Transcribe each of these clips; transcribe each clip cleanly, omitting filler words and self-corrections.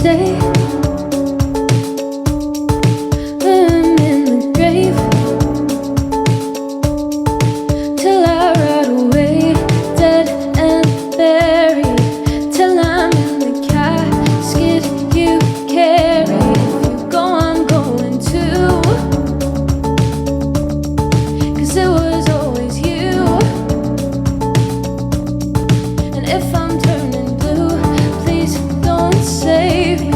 stay. I'm in the grave till I rot away, dead and buried, till I'm in the casket you carry. If you go, I'm going too, 'cause it was always you. And if I'm turning blue, please don't save me.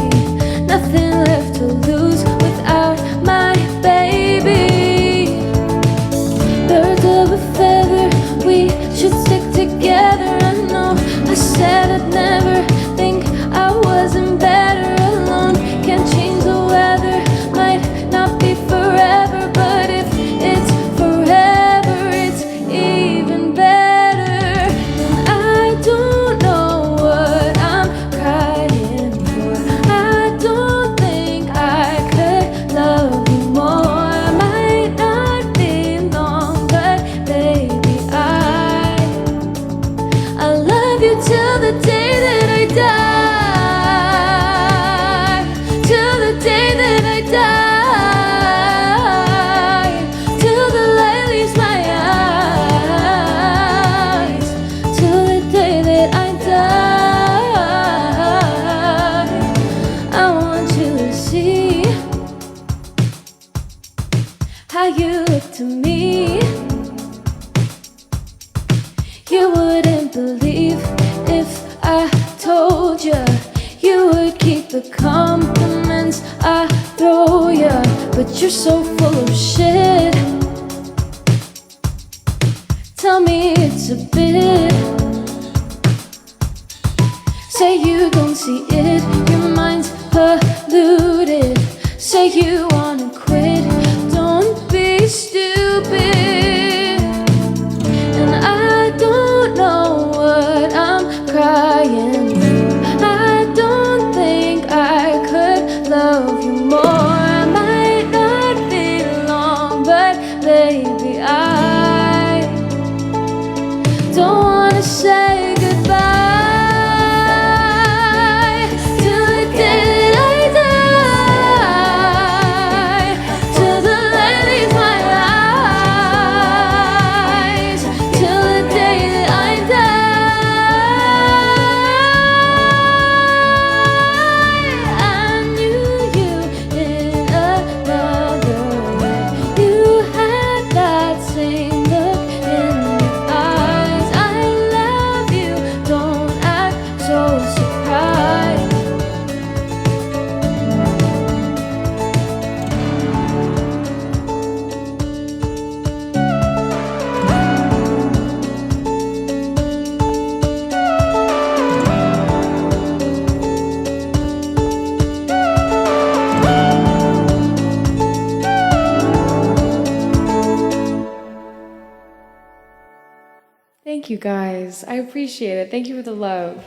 Nothing left to lose without my baby. Birds of a feather, we should stick together. I know I said I'd never think I wasn't better alone. Can't change the weather, might not be forever, but if it's forever, it's even better. And I don't know what I'm crying for. I don't think I could love you more. I might not be long, but baby, I love you till the day that I die. Till the day that I die. Till the light leaves my eyes. Till the day that I die. I want you to see how you look to me. You wouldn't believe if I told you. You would keep the compliments I throw you, but you're so full of shit. Tell me it's a bit. Say you don't see it, your mind's polluted. Say you wanna quit, don't be stupid. And I don't know what I'm crying for. I don't think I could love you more. I might not be long, but baby, I don't wanna say goodbye till the day that I die. Till the light leaves my eyes. Till the day that I die. I knew you in another way. You had that same look in your eyes. I love you, don't act so surprised. Thank you guys. I appreciate it. Thank you for the love.